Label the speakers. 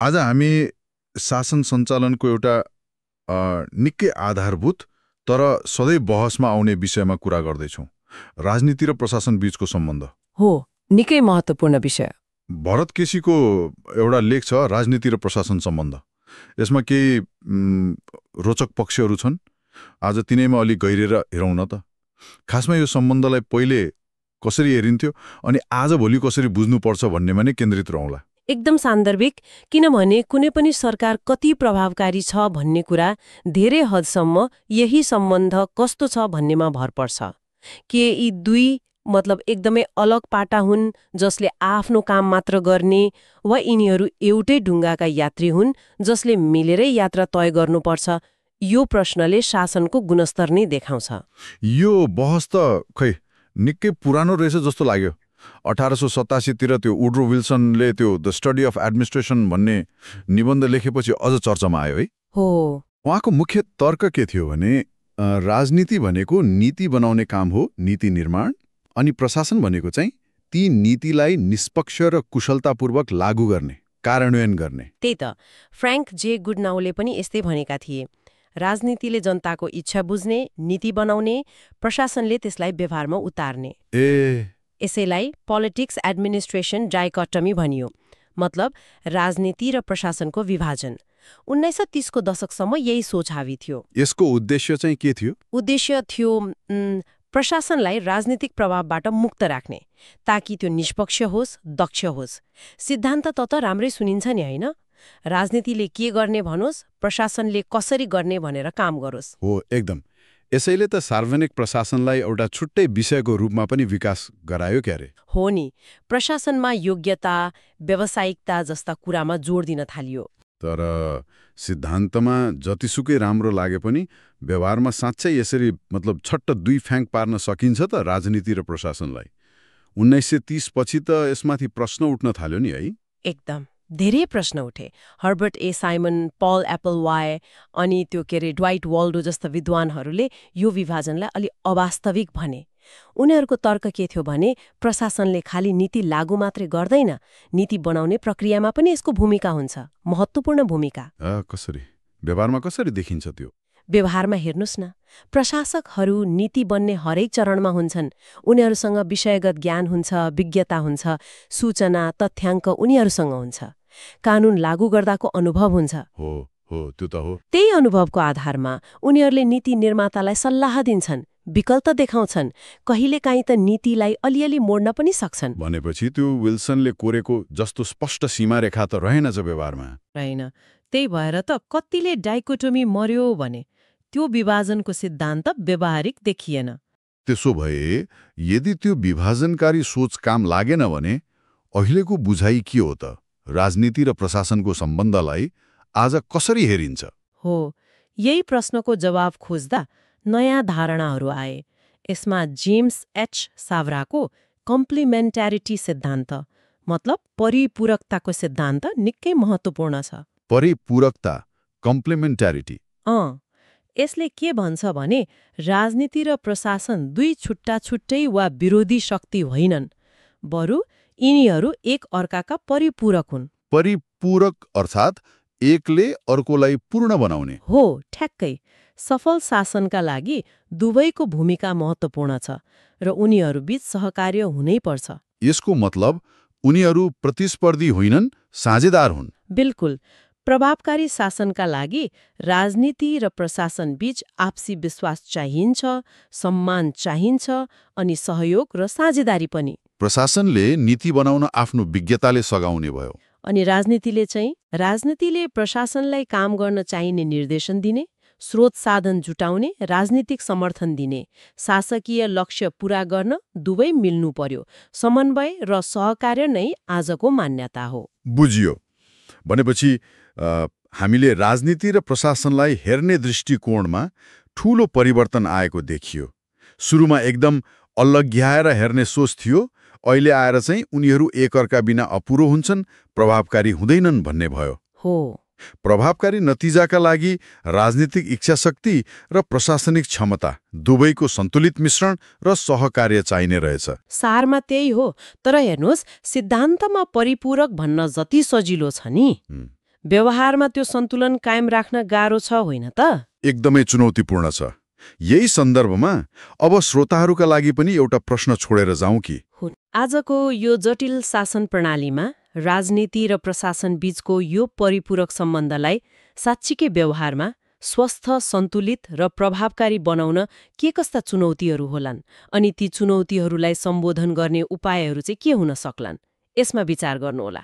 Speaker 1: आज हामी शासन सञ्चालनको एउटा निकै आधारभूत तर सधैँ बहसमा आउने विषयमा कुरा गर्दैछौँ। राजनीति र प्रशासन बीचको सम्बन्ध।
Speaker 2: हो, निकै महत्त्वपूर्ण विषय।
Speaker 1: भरत केसीको एउटा लेख छ, राजनीति र प्रशासन सम्बन्ध। यसमा केही रोचक पक्षहरू छन्। आज तिनैमा अलि गहिरेर हेरौँ न त। खासमा यो सम्बन्धलाई पहिले कसरी हेरिन्थ्यो अनि आजभोलि कसरी बुझ्नुपर्छ भन्नेमा नै केन्द्रित रहौँला।
Speaker 2: एकदम सान्दर्भिक, किनभने कुनै पनि सरकार कति प्रभावकारी छ भन्ने कुरा धेरै हदसम्म यही सम्बन्ध कस्तो छ भन्नेमा भर पर्छ। के यी दुई एकदमै अलग पाटा हुन् जसले आफ्नो काम मात्र गर्ने, वा यिनीहरू एउटै ढुङ्गाका यात्री हुन् जसले मिलेरै यात्रा तय गर्नुपर्छ? यो प्रश्नले शासनको गुणस्तर नै देखाउँछ।
Speaker 1: यो बहस त खै निकै पुरानो रहेछ जस्तो लाग्यो। 1887 त्यो वुड्रो विल्सनले त्यो द स्टडी अफ एडमिनिस्ट्रेसन भन्ने निबन्ध लेखेपछि अझ चर्चामा आयो है।
Speaker 2: हो,
Speaker 1: उहाँको मुख्य तर्क के थियो भने राजनीति भनेको नीति बनाउने काम हो, नीति निर्माण, अनि प्रशासन भनेको चाहिँ ती नीतिलाई निष्पक्ष र कुशलतापूर्वक लागू गर्ने, कार्यान्वयन गर्ने।
Speaker 2: त्यही त फ्र्याङ्क जे गुडनाउले पनि यस्तै भनेका थिए। राजनीतिले जनताको इच्छा बुझ्ने, नीति बनाउने, प्रशासनले त्यसलाई व्यवहारमा उतार्ने। यसैलाई पोलिटिक्स एडमिनिस्ट्रेसन डाइकोटमी भनियो, मतलब राजनीति र प्रशासनको विभाजन। 1930 को दशकसम्म यही सोच हावी थियो।
Speaker 1: यसको उद्देश्य चाहिँ के थियो?
Speaker 2: उद्देश्य थियो प्रशासनलाई राजनीतिक प्रभावबाट मुक्त राख्ने, ताकि त्यो निष्पक्ष होस्, दक्ष होस्। सिद्धान्त त राम्रै सुनिन्छ नि, होइन? राजनीतिले के गर्ने भनोस्, प्रशासनले कसरी गर्ने भनेर काम गरोस्।
Speaker 1: हो, एकदम। यसैले त सार्वजनिक प्रशासनलाई एउटा छुट्टै विषयको रूपमा पनि विकास गरायो क्यारे।
Speaker 2: हो नि, प्रशासनमा योग्यता, व्यावसायिकता जस्ता कुरामा जोड दिन थालियो।
Speaker 1: तर सिद्धान्तमा जतिसुकै राम्रो लागे पनि व्यवहारमा साँच्चै यसरी छट्ट दुई फ्याङ्क पार्न सकिन्छ त राजनीति र प्रशासनलाई? 1930 पछि त यसमाथि प्रश्न उठ्न थाल्यो नि, है?
Speaker 2: एकदम, धेरै प्रश्न उठे। हर्बर्ट ए साइमन, पल एप्पलवाय अनि ड्वाइट वाल्डो जस्ता विद्वानहरूले यो विभाजनलाई अलि अवास्तविक भने। उनीहरूको तर्क के थियो भने प्रशासनले खालि नीति लागू मात्रै गर्दैन, नीति बनाउने प्रक्रियामा पनि यसको भूमिका हुन्छ, महत्त्वपूर्ण भूमिका।
Speaker 1: कसरी? व्यवहारमा कसरी देखिन्छ त्यो?
Speaker 2: व्यवहारमा हेर्नुस् न, प्रशासकहरू नीति बन्ने हरेक चरणमा हुन्छन्। उनीहरूसँग विषयगत ज्ञान हुन्छ, विज्ञता हुन्छ, सूचना, तथ्याङ्क उनीहरूसँग हुन्छ, कानून लागू गर्दाको अनुभव हुन्छ।
Speaker 1: हो, त्यो त हो।
Speaker 2: त्यही अनुभवको आधारमा उनीहरूले नीति निर्मातालाई सल्लाह दिन्छन्, विकल्प देखाउँछन्, कहिलेकाहीँ त नीतिलाई अलिअलि मोड्न पनि सक्छन्।
Speaker 1: भनेपछि त्यो विल्सनले कोरेको जस्तो स्पष्ट सीमारेखा त रहेनछ व्यवहारमा।
Speaker 2: रहेन। त्यही भएर त कतिले डाइकोटोमी मर्यो भने त्यो विभाजनको सिद्धान्त व्यवहारिक देखिएन।
Speaker 1: त्यसो भए यदि त्यो विभाजनकारी सोच काम लागेन भने अहिलेको बुझाइ के हो त? राजनीति र प्रशासनको सम्बन्धलाई आज कसरी हेरिन्छ?
Speaker 2: हो, यही प्रश्नको जवाब खोज्दा नयाँ धारणाहरू आए। यसमा जेम्स एच सावराको कम्प्लिमेन्ट्यारिटी सिद्धान्त, मतलब परिपूरकताको सिद्धान्त निकै महत्त्वपूर्ण छ।
Speaker 1: परिपूरकता, कम्प्लिमेन्ट्यारिटी।
Speaker 2: यसले के भन्छ भने राजनीति र प्रशासन दुई छुट्टा छुट्टै वा विरोधी शक्ति होइनन्, बरु यिनीहरू एक अर्काका परिपूरक हुन्।
Speaker 1: परिपूरक अर्थात् एकले अर्कोलाई पूर्ण बनाउने।
Speaker 2: हो, ठ्याक्कै। सफल शासनका लागि दुवैको भूमिका महत्त्वपूर्ण छ र उनीहरूबीच सहकार्य हुनै पर्छ।
Speaker 1: यसको मतलब उनीहरू प्रतिस्पर्धी होइनन्, साझेदार हुन्।
Speaker 2: बिल्कुल। प्रभावकारी शासनका लागि राजनीति र प्रशासन बीच आपसी विश्वास चाहिन्छ, सम्मान चाहिन्छ अनि सहयोग र साझेदारी पनि।
Speaker 1: प्रशासनले नीति बनाउन आफ्नो विज्ञताले सघाउने भयो,
Speaker 2: अनि राजनीतिले प्रशासनलाई काम गर्न चाहिने निर्देशन दिने, स्रोत साधन जुटाउने, राजनीतिक समर्थन दिने, शासकीय लक्ष्य पूरा गर्न दुवै मिल्नु पर्यो। समन्वय र सहकार्य नै आजको मान्यता हो।
Speaker 1: बुझियो। भनेपछि हामीले राजनीति र प्रशासनलाई हेर्ने दृष्टिकोणमा ठूलो परिवर्तन आएको देखियो। सुरुमा एकदम अल्लग्याएर हेर्ने सोच थियो, अहिले आएर चाहिँ उनीहरू एकअर्का बिना अपुरो हुन्छन्, प्रभावकारी हुँदैनन् भन्ने भयो।
Speaker 2: हो,
Speaker 1: प्रभावकारी नतिजाका लागि राजनीतिक इच्छाशक्ति र प्रशासनिक क्षमता दुवैको सन्तुलित मिश्रण र सहकार्य चाहिने रहेछ।
Speaker 2: सारमा त्यही हो। तर हेर्नुहोस्, सिद्धान्तमा परिपूरक भन्न जति सजिलो छ नि, व्यवहारमा त्यो सन्तुलन कायम राख्न गाह्रो छ होइन त?
Speaker 1: एकदमै चुनौतीपूर्ण छ। यही सन्दर्भमा अब श्रोताहरूका लागि पनि एउटा प्रश्न छोडेर जाउँ कि
Speaker 2: हुन्। आजको यो जटिल शासन प्रणालीमा राजनीति र प्रशासन बीचको यो परिपूरक सम्बन्धलाई साँच्चीकै व्यवहारमा स्वस्थ, सन्तुलित र प्रभावकारी बनाउन के कस्ता चुनौतीहरू होलान्, अनि ती चुनौतीहरूलाई सम्बोधन गर्ने उपायहरू चाहिँ के हुन सक्लान्, यसमा विचार गर्नुहोला।